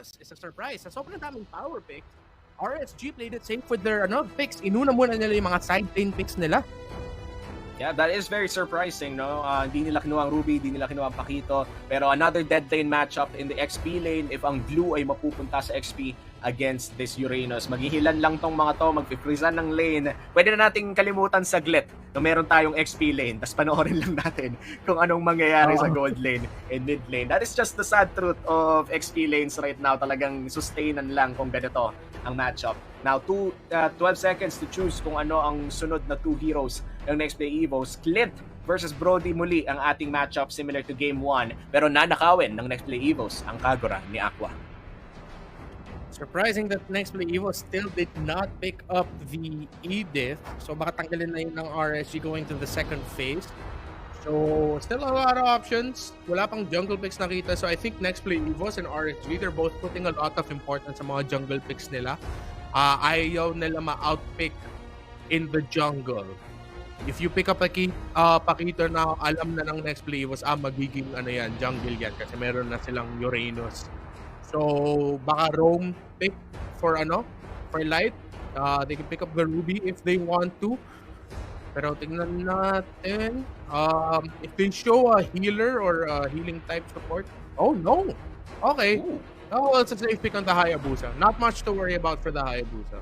EVOS is a surprise. Sa sobrang daming power picks, RSG played it safe with their picks. Inuna muna nila yung mga side lane picks nila. Yeah, that is very surprising, no? Hindi nila kinuha ang Ruby, hindi nila kinuha ang Pakito. Pero another dead lane matchup in the XP lane. If ang Blue ay mapupunta sa XP against this Uranus, maghihilan lang tong mga to, magpiprizan ng lane. Pwede na nating kalimutan saglit na meron tayong XP lane. Tapos panoorin lang natin kung anong mangyayari sa gold lane and mid lane. That is just the sad truth of XP lanes right now. Talagang sustainan lang kung ganito ang matchup. Now, 12 seconds to choose kung ano ang sunod na two heroes ng next play EVOS. Clint versus Brody muli ang ating matchup, similar to Game 1. Pero nanakawin ng next play EVOS ang Kagura ni Aqua. Surprising that next play EVOS still did not pick up the Edith. So baka tanggalin na yun ng RSG going to the second phase. So still a lot of options. Wala pang jungle picks nakita. So I think next play EVOS and RSG, they're both putting a lot of importance sa mga jungle picks nila. Ayaw nila ma-outpick in the jungle. If you pick up a Pakito na alam na ng next play EVOS, magiging jungle yan kasi meron na silang Uranus. So baka roam pick for light. They can pick up the Ruby if they want to. Pero tingnan natin. If they show a healer or a healing type support. Oh no! Okay. Ooh. Oh, it's a safe pick on the Hayabusa. Not much to worry about for the Hayabusa.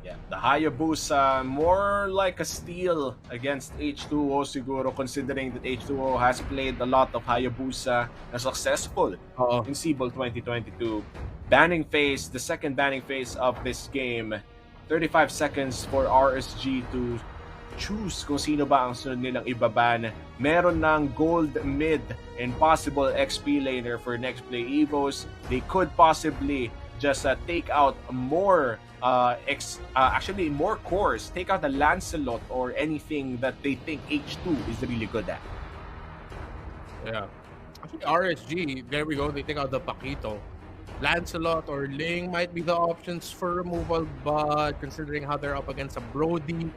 Yeah, the Hayabusa, more like a steal against H2O siguro, considering that H2O has played a lot of Hayabusa na successful in SIBOL 2022. Banning phase, the second banning phase of this game. 35 seconds for RSG to choose kung sino ba ang sunod nilang ibaban. Meron ng gold mid and possible XP laner for next play EVOS. They could possibly just take out more actually more cores, take out the Lancelot or anything that they think H2 is really good at. Yeah. Actually, RSG, there we go. They take out the Pakito. Lancelot or Ling might be the options for removal, but considering how they're up against a Brody,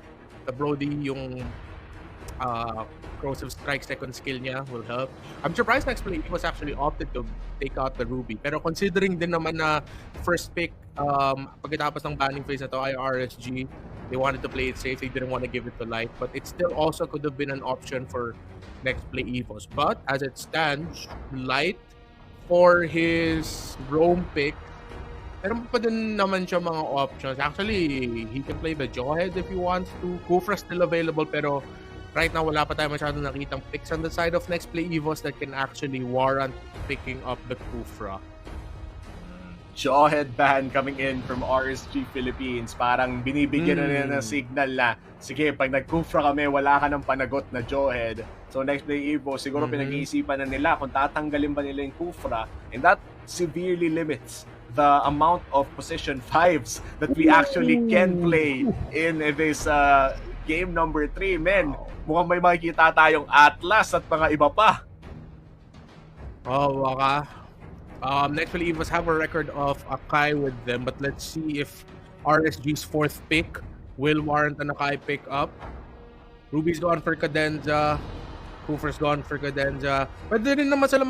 the Brody yung corrosive strike second skill niya will help. I'm surprised next play was actually opted to take out the Ruby. Pero considering din naman na first pick pagkatapos ng banning phase na to ay RSG, they wanted to play it safe. They didn't want to give it to Light, but it still also could have been an option for next play EVOS. But as it stands, Light for his roam pick, meron pa din naman siya mga options. Actually, he can play the Jawhead if he wants to. Kufra still available, pero right now wala pa tayo masyadong nakitang picks on the side of next play EVOS that can actually warrant picking up the Kufra. Jawhead ban coming in from RSG Philippines. Parang binibigyan na nila ng signal na, sige, pag nag-Kufra kami, wala ka ng panagot na Jawhead. So next play EVOS, siguro pinag-iisipan na nila kung tatanggalin ba nila yung Kufra, and that severely limits the amount of position 5s that we actually can play in this game number 3. Men, mukhang may makikita tayong Atlas at mga iba pa. Oh, baka. Next play EVOS have a record of Akai with them, but let's see if RSG's fourth pick will warrant an Akai pick up. Ruby's gone for Cadenza. Cooper's gone for Cadenza. Pwede rin naman sila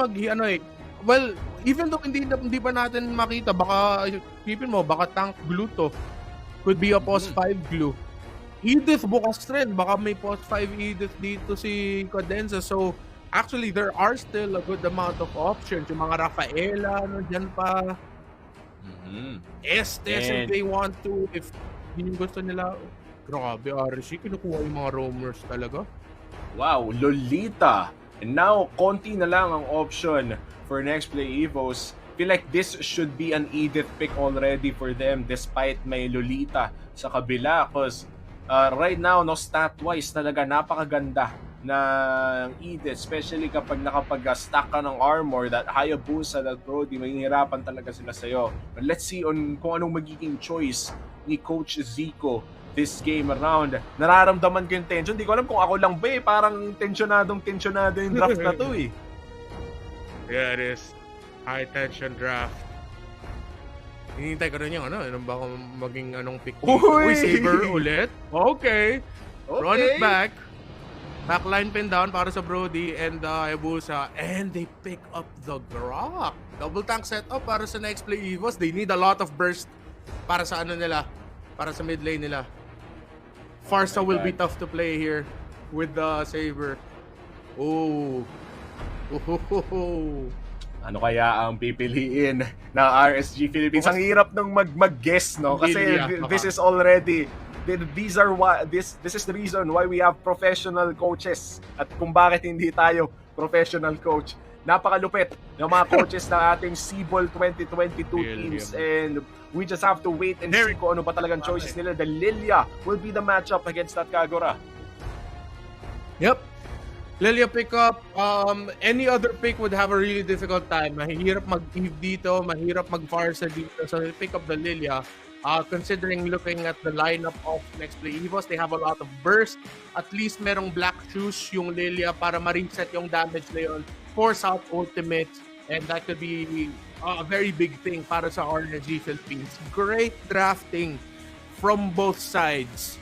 well, even though hindi pa natin makita, baka isipin mo, baka tank glue to. Could be a post 5 glue. Edith bukas rin, baka may post 5 Edith dito si Cadenza. So actually there are still a good amount of options. Yung mga Rafaela, dyan pa. Estes if they want to, if yun gusto nila. Grabe, RSG, kinukuha yung mga roamers talaga. Wow, Lolita. And now, konti na lang ang option for next play EVOS. Feel like this should be an Edith pick already for them despite may Lolita sa kabila, because right now, stat-wise talaga napakaganda ng Edith, especially kapag nakapag-stack ka ng armor, that Hayabusa, that Brody, mahihirapan talaga sila sa'yo. But let's see kung anong magiging choice ni Coach Zico this game around. Nararamdaman ko yung tension. Hindi ko alam kung ako lang ba parang tensionado yung draft na to eh. Yeah, it is. High tension draft. Hinihintay ko rin yung baka maging pick. Uy, Saber ulit. Okay. Run it back. Backline pin down para sa Brody and Hayabusa. And they pick up the Grok. Double tank setup para sa next play EVOS. They need a lot of burst para sa ano nila, para sa mid lane nila. Farsa will be tough to play here with the Saber. Oh. Ano kaya ang pipiliin ng RSG Philippines? Ang hirap nung mag-guess, no? Kasi this is already this is the reason why we have professional coaches at kung bakit hindi tayo professional coach. Napakalupit ng mga coaches ng ating SIBOL 2022 teams, and we just have to wait and see kung ano ba talagang choices nila. The Lilia will be the matchup against that Kagura. Yep. Lilia pick up. Any other pick would have a really difficult time. Mahirap mag-Eve dito, mahirap mag-Farsa dito. So they pick up the Lilia. Considering looking at the lineup of next play EVOS, they have a lot of burst. At least merong black shoes yung Lilia para ma-reset yung damage na yun. Force out ultimates, and that could be a very big thing para sa RSG Philippines. Great drafting from both sides.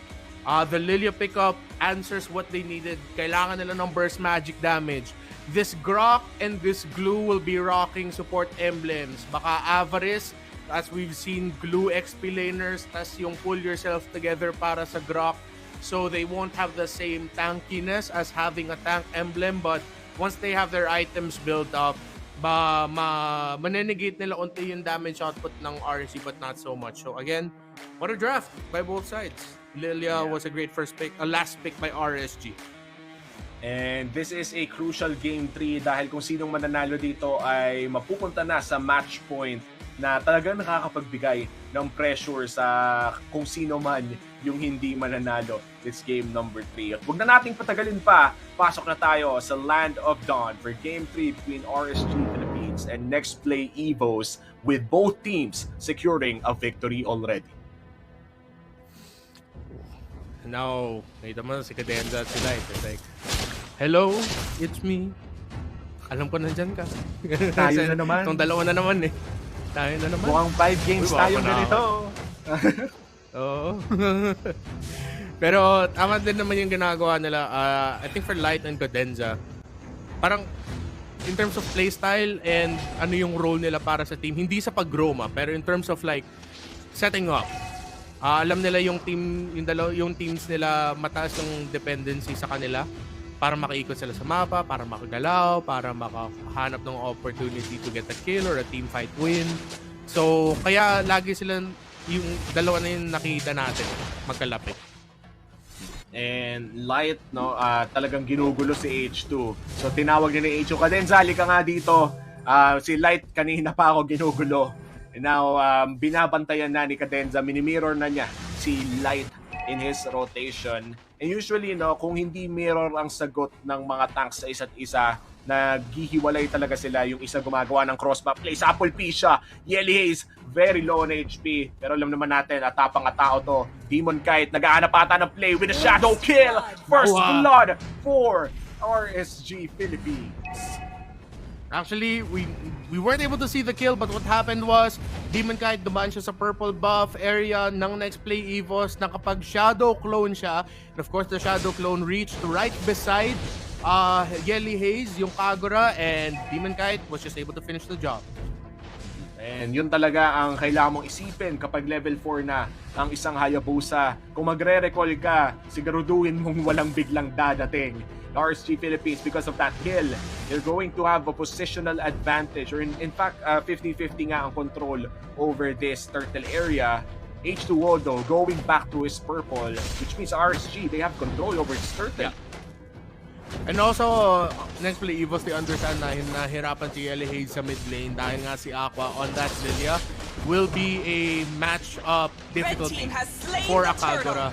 The Lilia pickup answers what they needed. Kailangan nila ng burst magic damage. This Grok and this Glue will be rocking support emblems. Baka Avarice, as we've seen, Glue XP laners, tas yung pull yourself together para sa Grok. So they won't have the same tankiness as having a tank emblem, but once they have their items built up, manenegate nila unti yung damage output ng RSG, but not so much. So again, what a draft by both sides. Lilia was a great first pick, a last pick by RSG. And this is a crucial game 3 dahil kung sinong mananalo dito ay mapupunta na sa match point na talagang nakakapagbigay ng pressure sa kung sino man yung hindi mananalo this game number 3. At huwag na nating patagalin pa, pasok na tayo sa Land of Dawn for game 3 between RSG Philippines and Next Play EVOS, with both teams securing a victory already. Now, nakita mo si Cadenza at si Light. It's like, hello, it's me. Alam ko nandyan ka. Tayo na naman. Itong dalawa na naman eh. Tayo na naman. Mukhang 5 games tayong ganito. Oo. Pero tama din naman yung ginagawa nila. I think for Light and Cadenza, parang in terms of playstyle and ano yung role nila para sa team, hindi sa pag-Roma, pero in terms of like setting up. Alam nila yung teams nila mataas yung dependency sa kanila para makaikot sila sa mapa, para makagalaw, para makahanap ng opportunity to get a kill or a team fight win. So, kaya lagi sila yung dalawa na yung nakita natin magkalapit. And Light, no, talagang ginugulo si H2. So, tinawag niya ni H2, Cadenza, ka nga dito. Si Light, kanina pa ako ginugulo. And now, binabantayan na ni Cadenza, minimirror na niya si Light in his rotation. And usually, no, kung hindi mirror ang sagot ng mga tanks sa isa't isa, naghihiwalay talaga sila. Yung isa gumagawa ng crossbar play sa Apple P siya. Yelly Hayes, very low on HP. Pero alam naman natin, atapang tao to. Demon Kite, nag-aanap ata ng play with a shadow kill. First blood for RSG Philippines. Actually, we weren't able to see the kill, but what happened was Demon Kite dumaan siya sa purple buff area ng next play EVOS. Nakapag-shadow clone siya. And of course, the shadow clone reached right beside Yelly Hayes, yung Kagura, and Demon Kite was just able to finish the job. And yun talaga ang kailangan mong isipin kapag level 4 na ang isang Hayabusa. Kung magre-recall ka, siguraduhin mong walang biglang dadating RSG Philippines because of that kill. You're going to have a positional advantage, or in fact, 50-50 nga ang control over this turtle area. H2O though, going back to his purple, which means RSG, they have control over his turtle. Yeah. And also, next play EVOS, they understand na nahirapan si Yelly Hayes sa mid lane dahil nga si Aqua on that Lilia will be a match-up difficulty for Akagura.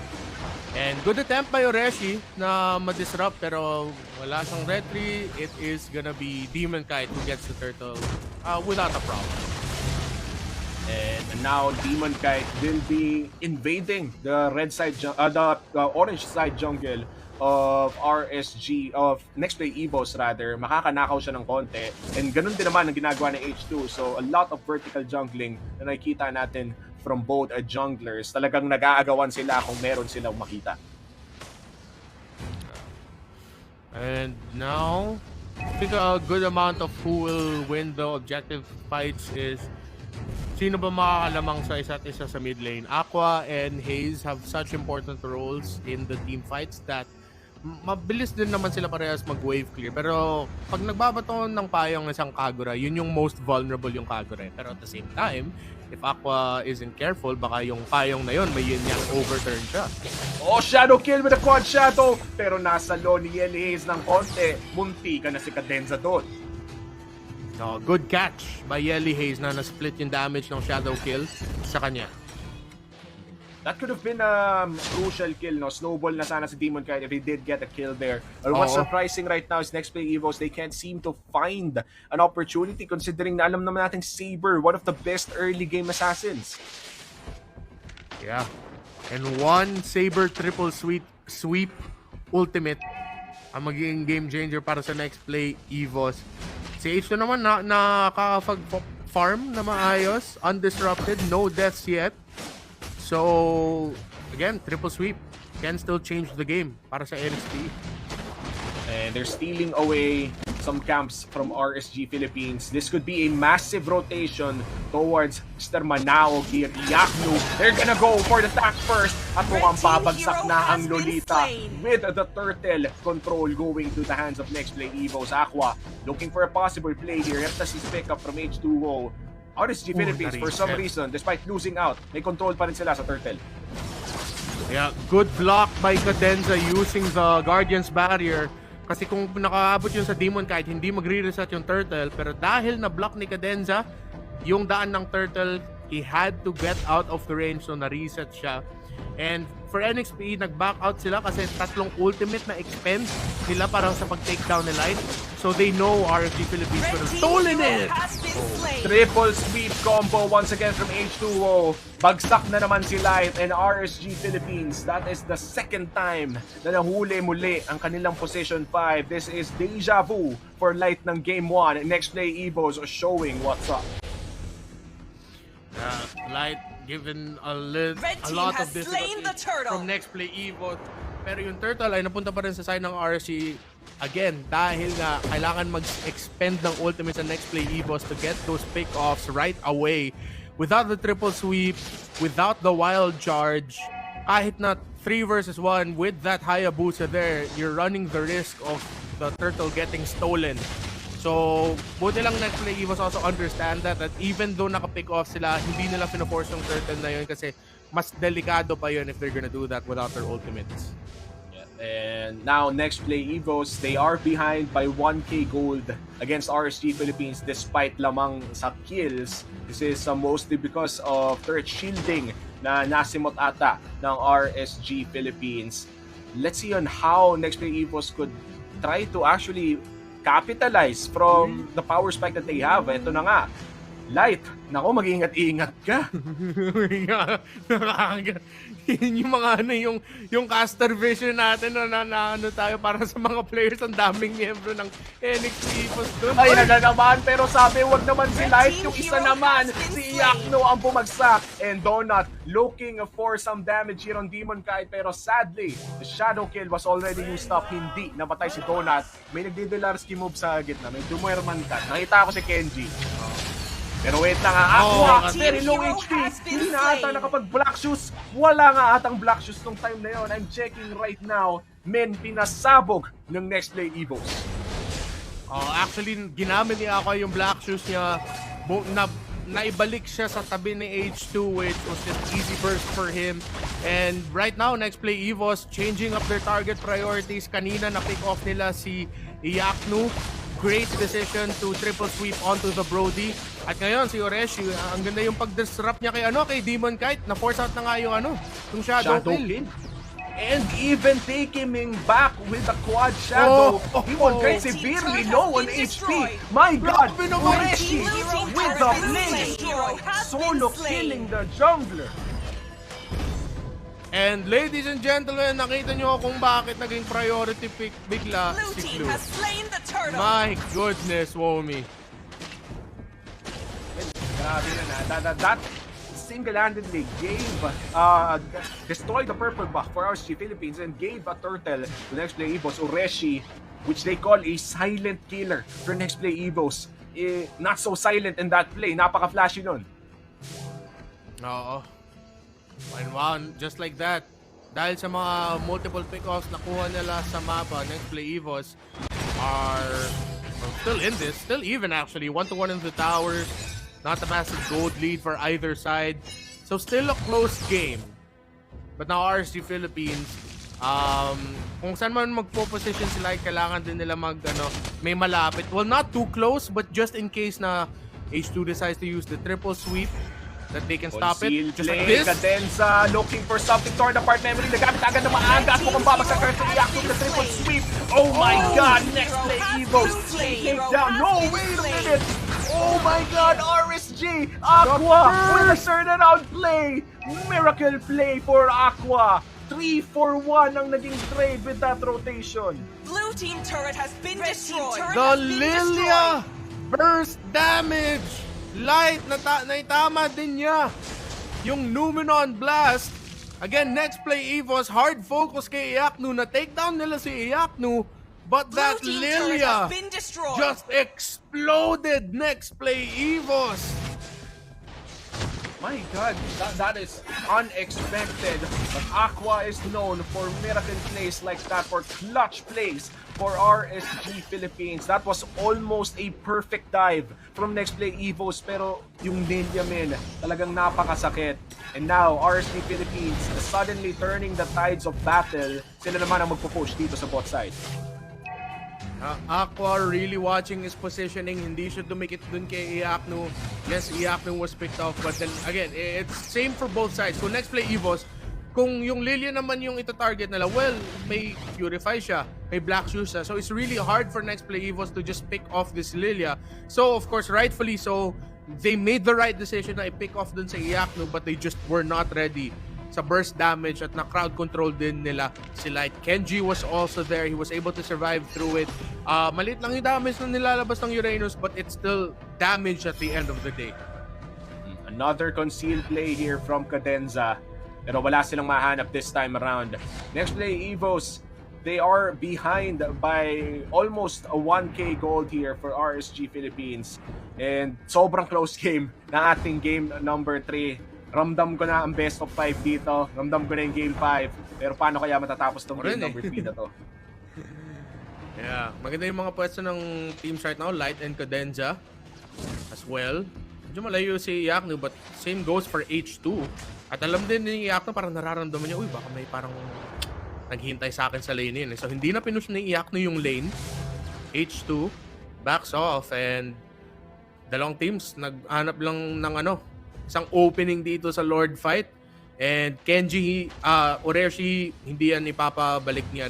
And good attempt by Oreshi na ma-disrupt, pero wala siyang retry. It is gonna be Demon Kite who gets the turtle without a problem. And now Demon Kite will be invading the red side, the orange side jungle of RSG, of Next Play EVOS rather. Makakanakaw siya ng konti. And ganun din naman ang ginagawa ng H2. So a lot of vertical jungling na nakikita natin from both junglers. Talagang nag-aagawan sila kung meron silang makita. And now, I think a good amount of who will win the objective fights is sino ba makakalamang sa isa't isa sa mid lane. Aqua and Haze have such important roles in the team fights that mabilis din naman sila parehas mag-wave clear. Pero pag nagbabato ng payong isang Kagura, yun yung most vulnerable yung Kagura. Pero at the same time, if Aqua isn't careful, baka yung payong na yun, may yun yung overturn siya. Oh, shadow kill with a quad shadow. Pero nasa low ni Yelly Hayes ng konti. Munti ka na si Cadenza doon. No, good catch by Yelly Hayes na na-split yung damage ng shadow kill sa kanya. That could have been a crucial kill, no? Snowball na sana si Demon Knight if he did get a kill there. But what's surprising right now is next play EVOS, they can't seem to find an opportunity considering na alam naman natin Saber, one of the best early game assassins. Yeah. And one Saber triple sweep ultimate ang magiging game changer para sa next play EVOS. Si H2 naman nakakapag-farm na maayos, undisrupted, no deaths yet. So, again, triple sweep can still change the game para sa NXP. And they're stealing away some camps from RSG Philippines. This could be a massive rotation towards Mr. Manao here. Yaknu, they're gonna go for the attack first. At mukhang babagsak na ang Lolita with the turtle control going to the hands of next play EVOS. Aqua looking for a possible play here. Heptasis pick up from H2O. RSG Philippines, for some reason, despite losing out, may control pa rin sila sa turtle. Yeah, good block by Cadenza using the Guardian's Barrier. Kasi kung nakaabot yun sa Demon Knight, hindi magre-reset yung turtle. Pero dahil na-block ni Cadenza, yung daan ng turtle, he had to get out of the range, so na-reset siya. And for NXP, nag-back out sila kasi tatlong ultimate na expend nila para sa pag-takedown ni Light. So they know RSG Philippines could have stolen it! Triple sweep combo once again from H2O. Bagsak na naman si Light and RSG Philippines. That is the second time na nahuli muli ang kanilang position 5. This is deja vu for Light ng Game 1. Next play EVOS showing what's up. Light given a lot of difficulty from next play EVOS. Pero yung turtle ay napunta pa rin sa side ng RSG. Again, dahil nga kailangan mag-expend ng ultimate sa next play EVOS to get those pick-offs right away. Without the triple sweep, without the wild charge, kahit na 3 versus 1 with that Hayabusa there, you're running the risk of the turtle getting stolen. So, buti lang next play EVOS also understand that even though naka-pick off sila, hindi nila pinaforce yung turtle na yun kasi mas delikado pa yun if they're gonna do that without their ultimates. And now, next play EVOS, they are behind by 1k gold against RSG Philippines despite lamang sa kills. This is mostly because of turret shielding na nasimot ata ng RSG Philippines. Let's see on how next play EVOS could try to actually capitalize from the power spike that they have. Ito na nga. Light, nako, mag-ingat-ingat ka. Yun yung mga yung caster vision natin na ano tayo para sa mga players, ang daming miyembro ng NXP doon. Ayan na naman, pero sabi wag naman si Light, yung isa naman, si Yakno ang bumagsak. And Donut looking for some damage here on Demon Knight, pero sadly, the shadow kill was already used up. Hindi namatay si Donut. May nagdidelarski move sa gitna, may dumerman ka. Nakita ko si Kenji. Pero wait na nga, Aqua, very low HP. Hindi na ata nakapag-black shoes. Wala nga atang black shoes nung time na yun. I'm checking right now. Men, pinasabog ng next play EVOS. Actually, ginamit niya ako yung black shoes niya. Naibalik siya sa tabi ni H2, which was just easy burst for him. And right now, next play EVOS, changing up their target priorities. Kanina na-pick off nila si Yaknu. Great decision to triple sweep onto the Brody. At ngayon, si Oreshi, ang ganda yung pag-disrupt niya kay Demon Knight. Na-force out na nga yung yung shadow kill. And even taking him back with the quad shadow. Demon Knight severely low on HP. My God, Oreshi with the play. Solo killing the jungler. And ladies and gentlemen, nakita nyo kung bakit naging priority pick bigla si Blue. My goodness, Womi. Grabe na. That single-handedly destroyed the purple buff for RSG Philippines and gave a turtle to next play EVOS. Oreshi which they call a silent killer for Next Play EVOS. Not so silent in that play. Napaka-flashy nun. Oo. And wow, just like that. Dahil sa mga multiple pick-offs nakuha nila sa mapa, Next Play EVOS are still in this. Still even actually. 1-1 in the towers. Not a massive gold lead for either side. So still a close game. But now RSG Philippines, kung saan man magpo-position sila, kailangan din nila may malapit. Well, not too close, but just in case na H2 decides to use the triple sweep, that they can stop it. Just like this. Cadenza looking for something. Torn apart memory. Nagamit agad ng maaga. At mukhang babagsak ka rin react to the triple sweep. Oh my God! Next Play EVOS. Take down. No, wait a minute. Oh my God! RSG! Aqua with a turnaround play. Miracle play for Aqua. 3-4-1 ang naging trade with that rotation. Blue team turret has been destroyed. The Lilia burst damage. Light naitama din niya yung Numenon Blast. Again, Next Play EVOS, hard focus kay Iaknu. Na-take down nila si Iaknu, but that Lilia just exploded Next Play EVOS. My God, that is unexpected. But Aqua is known for miracle plays like that, for clutch plays for RSG Philippines. That was almost a perfect dive from Next Play EVOS, pero yung Lilia men, talagang napakasakit. And now, RSG Philippines suddenly turning the tides of battle. Sila naman ang magpo-push dito sa bot side. Aqua really watching his positioning. Hindi siya dumikit dun kay Iaknu. Yes, Iaknu was picked off, but then again, it's same for both sides. Kung Next Play EVOS, kung yung Lilia naman yung ito-target nila, well, may Purify siya, may Black Shoes siya. So it's really hard for Next Play EVOS to just pick off this Lilia. So of course, rightfully so, they made the right decision na i-pick off dun sa Iaknu, but they just were not ready sa burst damage at na crowd control din nila si Light. Kenji was also there. He was able to survive through it. Maliit lang yung damage na nilalabas ng Uranus, but it's still damage at the end of the day. Another concealed play here from Cadenza. Pero wala silang mahanap this time around. Next Play EVOS, they are behind by almost a 1K gold here for RSG Philippines. And sobrang close game na ating game number 3. Ramdam ko na ang best of 5 dito. Ramdam ko na yung game 5. Pero paano kaya matatapos tong game number 3 na to? Yeah, maganda yung mga pwesto ng teams right now. Light and Cadenza as well. Medyo malayo si Iaknu, but same goes for H2. At alam din ni Iaknu, parang nararamdaman niya, uy, baka may parang naghihintay sa akin sa lane yun. So hindi na pinush ni Iaknu yung lane. H2 backs off, and dalawang teams naghanap lang ng isang opening dito sa Lord fight. And Kenji, Oreshi, hindi yan ipapabalik ni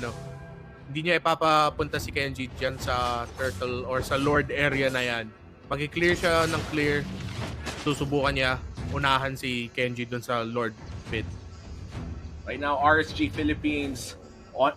hindi niya ipapapunta si Kenji dyan sa Turtle or sa Lord area na yan. Pag-clear siya ng clear, susubukan niya unahan si Kenji dun sa Lord pit. Right now, RSG Philippines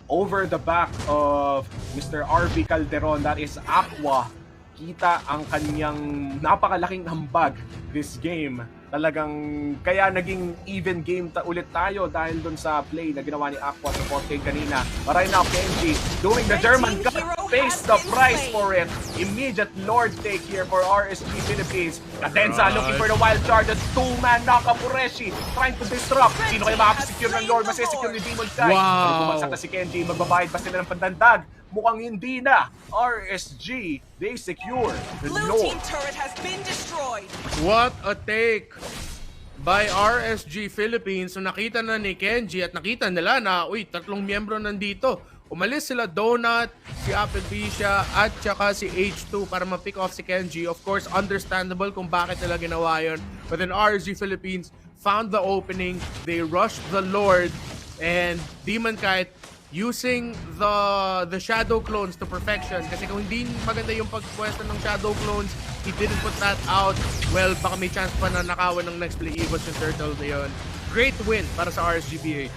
over the back of Mr. RB Calderon, that is Aqua. Kita ang kanyang napakalaking ambag this game. Talagang kaya naging even game ulit tayo dahil dun sa play na ginawa ni Aqua sa bot lane kanina. But right now, Kenji doing the German cut, pays the price for it. Immediate Lord take here for RSG Philippines. Cadenza looking for the wild charge. A two-man knockup. Ureshi trying to disrupt. Sino kaya makakasecure ng Lord? Masisecure ni Demon Sky. Wow! Bumagsak na si Kenji. Magbabayad ba sila ng pandandag? Mukhang hindi na. RSG, they secure the Blue Lord. team turret has been destroyed. What a take by RSG Philippines. So nakita na ni Kenji at nakita nila na, uy, tatlong miyembro nandito. Umalis sila Donut, si Applebeesia, at saka si H2 para ma-pick off si Kenji. Of course, understandable kung bakit nila ginawa yun. But then RSG Philippines found the opening. They rushed the Lord, and Demon Kite using the shadow clones to perfection. Kasi kung hindi maganda yung pagpwesto ng shadow clones, he didn't put that out. Well, baka may chance pa na nakawan ng Next Play EVOS yung Turtle na yun. Great win para sa RSGPH.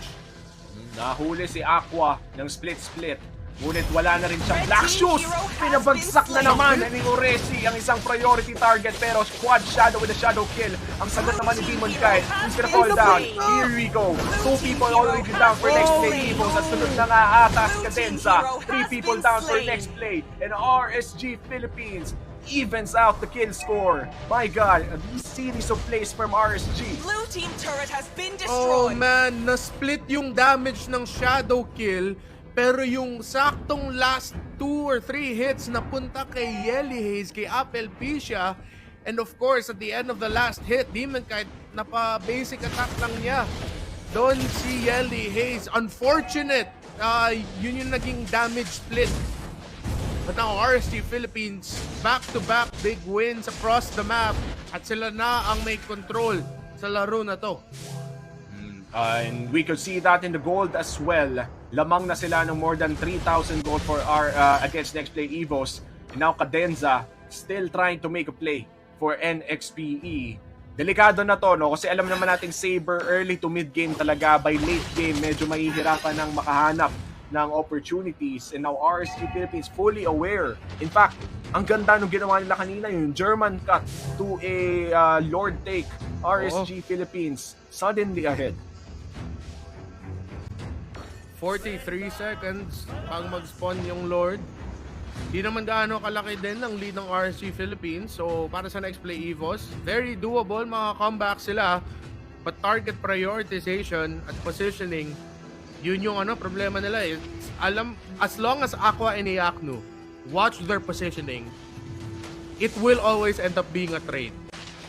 Nahuli si Aqua ng split-split. Ngunit wala na rin siyang Red Black Team Shoes. Hero has Pinabagsak been na slain. naman ni Uresi ang isang priority target, pero Quad Shadow with a Shadow Kill. Ang sagot Blue naman ni Team Demon Hero Kite. has He's gonna been fall down. slain. Here we go. Two Team people Hero already has down for next been play slain. Evos. At sunod na nga atas Blue Team Cadenza. Hero 3 has people been down for slain. next play. And RSG Philippines evens out the kill score. My God, these series of plays from RSG. Blue team turret has been Oh destroyed. man, na-split yung damage ng Shadow Kill, pero yung saktong last 2 or 3 hits na punta kay Yelly Haze, kay Apelpicia, and of course, at the end of the last hit, Demon Kite, napa-basic attack lang niya. Doon si Yelly Haze, unfortunate, yun yung naging damage split. But now RSG Philippines, back-to-back big wins across the map, at sila na ang may control sa laro na to. And we could see that in the gold as well. Lamang na sila ng more than 3,000 gold for our against next play EVOS. And now Cadenza still trying to make a play for NXPE. Delikado na to, no? Kasi alam naman nating Saber early to mid game talaga. By late game, medyo mahihirapan ng makahanap ng opportunities. And now RSG Philippines fully aware. In fact, ang ganda nung ginawa nila kanina, yung German cut to a Lord take. RSG Philippines suddenly ahead. 43 seconds pang mag-spawn yung Lord. Di naman gaano kalaki din ang lead ng RSG Philippines. So para sa next play EVOS, very doable, maka-comeback sila. But target prioritization at positioning, yun yung problema nila eh. As long as Aqua and Iaknu watch their positioning, it will always end up being a trade.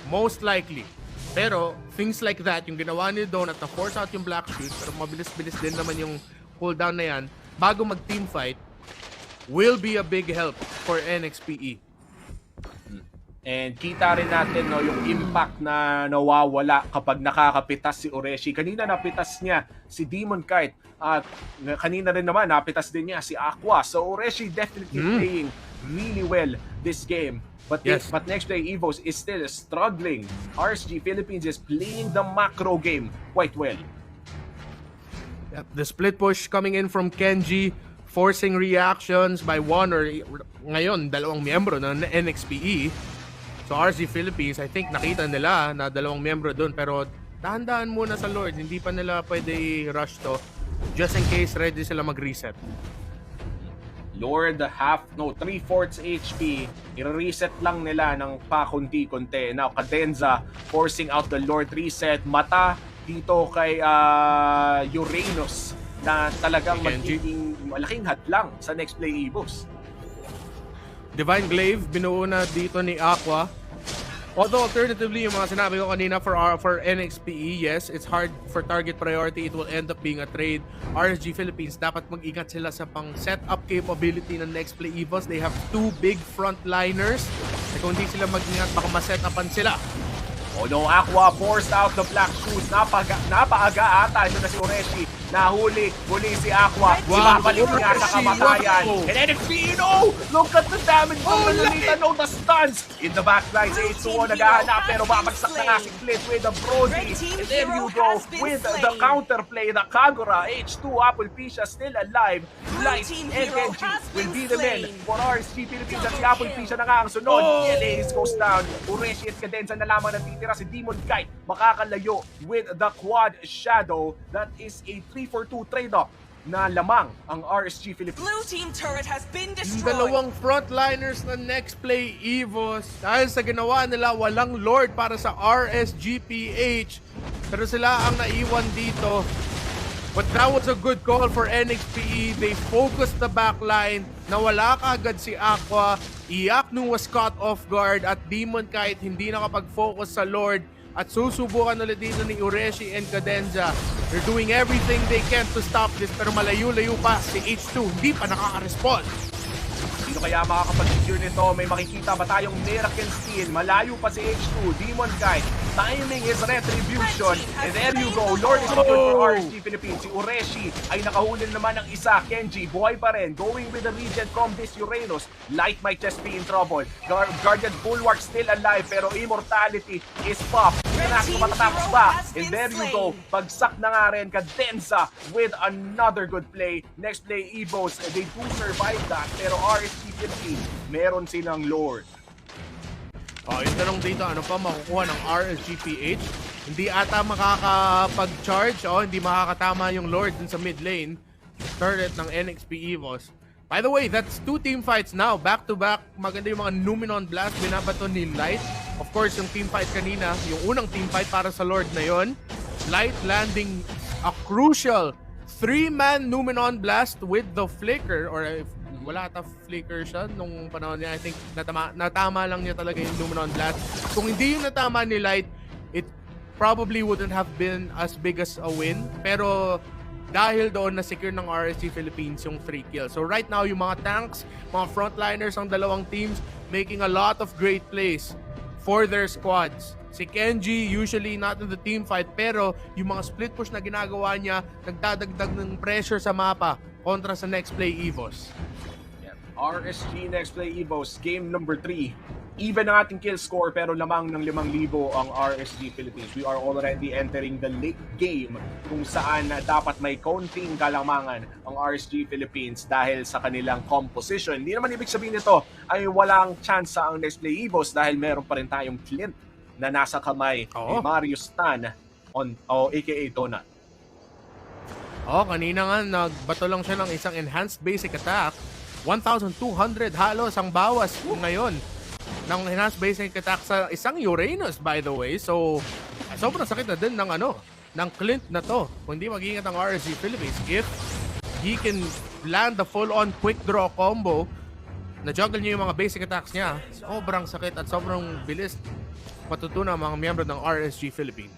Most likely. Pero things like that, yung ginawa ni Don at na-force out yung Black Shoes, pero mabilis-bilis din naman yung cooldown na yan, bago mag-team fight, will be a big help for NXPE. And kita rin natin, no, yung impact na nawawala kapag nakakapitas si Ureshi. Kanina napitas niya si Demon Kite at kanina rin naman napitas din niya si Aqua. So Ureshi definitely playing really well this game. But but next play EVOS is still struggling. RSG Philippines is playing the macro game quite well. Yep, the split push coming in from Kenji, forcing reactions by one or ngayon dalawang miyembro ng NXPE. So RSG Philippines, I think nakita nila na dalawang miyembro doon, pero dahan-dahan muna sa Lord, hindi pa nila pwede rush to just in case ready sila mag-reset. Lord 3/4 HP, i-reset lang nila ng pakunti-kunti. Now Cadenza forcing out the Lord reset. Mata dito kay Uranus na talagang magiging malaking hadlang sa next play EVOS. Divine Glaive, binuo na dito ni Aqua. Although alternatively, yung mga sinabi ko kanina for NXPE, yes, it's hard for target priority. It will end up being a trade. RSG Philippines, dapat mag-ingat sila sa pang setup capability ng next play EVOS. They have 2 big frontliners. Kung hindi sila mag-ingat, baka ma-set-upan sila. Oh no, Aqua forced out the Black Shoes. Napaaga ata. Ito na si Ureshi. Nahuli si Aqua. Ibabalik niya sa kamatayan. And NXP, no! Look at the damage from Manolita. No, the stuns. In the backline, si H2O naghahanap. Pero babagsak na nga si Clint with the Brody. And there you go with the counterplay. The Kagura, H2, Apelpicia still alive. Light and Genji will be the men for RSG Philippines. At si Apelpicia na nga ang sunod. Yelays goes down. Ureshi at Cadenza na lamang natitira. Si Demon Kite makakalayo with the Quad Shadow. That is a 3-for-2 trade-off na lamang ang RSG Philippines. Blue team turret has been Yung destroyed. dalawang frontliners na next play EVOS, dahil sa ginawa nila, walang Lord para sa RSGPH. Pero sila ang naiwan dito. But that was a good call for NXPE. They focused the backline. Nawala kaagad si Aqua. Iaknu was caught off guard at Demon Kite hindi nakapag-focus sa Lord. At susubukan ulit dito ni Ureshi and Cadenza. They're doing everything they can to stop this, pero malayo-layo pa si H2. Hindi pa nakaka-respond. Sino kaya makakapag-secure nito? May makikita ba tayong Miracle Steal? Malayo pa si H2. Demon Kite timing is retribution. And there you go, Lord is good for RSG Philippines. Si Ureshi ay nakahuli naman ng isa. Kenji, buhay pa rin. Going with the regen from this Uranus. Light might just be in trouble. Guardian Bulwark still alive, pero Immortality is pop. Pinasok matatapos ba? And there you go, bagsak na nga rin Cadenza with another good play. Next play, EVOS, they do survive that, pero RSG Philippines, meron silang Lord. Yung tanong dito, ano pa makukuha ng RSGPH? Hindi ata makakapag-charge o hindi makakatama yung Lord dun sa mid lane. Turret ng NXP EVOS. By the way, that's 2 team fights now. Back to back, maganda yung mga Numenon Blast. Binabato ni Light. Of course, yung team fight kanina, yung unang team fight para sa Lord na yon. Light landing a crucial 3-man Numenon Blast with the Flicker, or if wala ata flicker siya nung panahon niya. I think natama lang niya talaga yung Numenon Blast. Kung hindi yung natama ni Light, it probably wouldn't have been as big as a win. Pero dahil doon na-secure ng RSG Philippines yung 3 kills. So right now, yung mga tanks, mga frontliners ng dalawang teams making a lot of great plays for their squads. Si Kenji, usually not in the team fight, pero yung mga split push na ginagawa niya, nagdadagdag ng pressure sa mapa kontra sa next play EVOS. RSG next play EVOS, game number 3. Even ang ating kill score pero lamang ng 5,000 ang RSG Philippines. We are already entering the late game kung saan dapat may konting kalamangan ang RSG Philippines dahil sa kanilang composition. Hindi naman ibig sabihin nito ay walang chance ang next play EVOS dahil meron pa rin tayong Clint na nasa kamay ni Mario Stan aka Donut. Kanina nga nagbato lang siya ng isang enhanced basic attack. 1,200 halos ang bawas ngayon ng enhanced basic attack sa isang Uranus, by the way. So, sobrang sakit na din ng Clint na to. Kung hindi mag-iingat ang RSG Philippines, if he can land the full-on quick draw combo, na-juggle niya yung mga basic attacks niya, sobrang sakit at sobrang bilis matutunan ang mga miyembro ng RSG Philippines.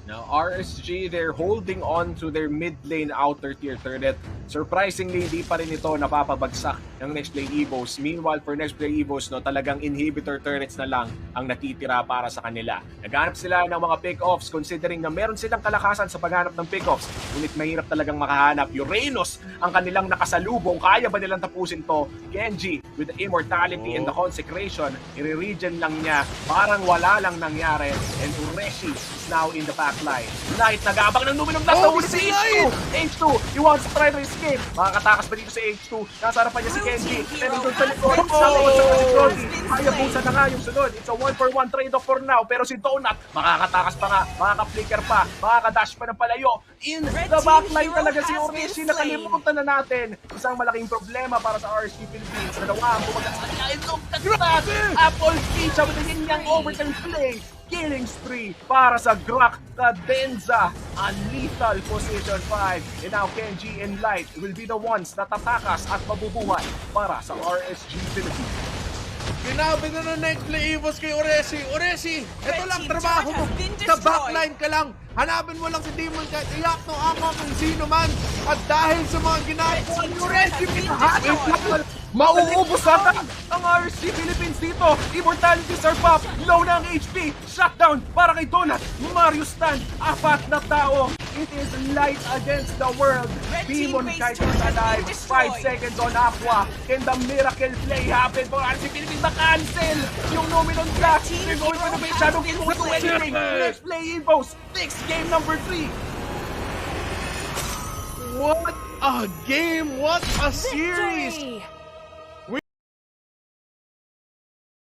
Now, RSG, they're holding on to their mid lane outer tier turret. Surprisingly, di pa rin ito napapabagsak ng next play EVOS. Meanwhile, for next play EVOS, talagang inhibitor turrets na lang ang natitira para sa kanila. Naghanap sila ng mga pick-offs considering na meron silang kalakasan sa paghanap ng pick-offs. Ngunit mahirap talagang makahanap. Uranus ang kanilang nakasalubong. Kaya ba nilang tapusin to? Kenji, with the immortality and the consecration, i-regen lang niya. Parang wala lang nangyari. And Ureshi is now in the backline. Light, nag-aabang ng Numenon Blast. Nahuli si H2! H2, he wants to try to escape. Makakatakas pa dito si H2. Nasa harapan niya si Kenji. Pero doon sa likod, nakawag sa Kenji. Hayabusa na nga yung sunod. It's a 1-for-1 trade-off for now. Pero si Donut, makakatakas pa nga, makaka-flicker pa, makaka-dash pa ng palayo. In the backline talaga si Ureshi. Nakalimutan na natin. Isang malaking problema para sa RSG Philippines. Dalawa ang bumagas na niya. And look at that! Apple Pizza with a yin-yang overtime play. Killing spree para sa Grak Cadenza. A lethal position 5. And now Kenji and Light will be the ones na tatakas at mabubuhay para sa RSG Philippines. Ginabi na ng next play EVOS kay Ureshi. Ureshi, ito lang trabaho mo. Sa backline ka lang. Hanapin mo lang si Demon kahit iyak no ama kung sino man. At dahil sa mga ginagawa ni Ureshi, pinahati. Mauubos ata ang RSG Philippines dito. Immortalities are pop. Low na ang HP. Shutdown para kay Donut. Mario Stan. 4 na tao. It is Light against the world. Demon Kite is alive. 5 seconds on Aqua. Can the miracle play happen for RSG Philippines? Na-cancel yung Numenon Blast. They're going for the base shadow. They won't do anything. Let's play EVOS. Next game number 3. What a game! What a series!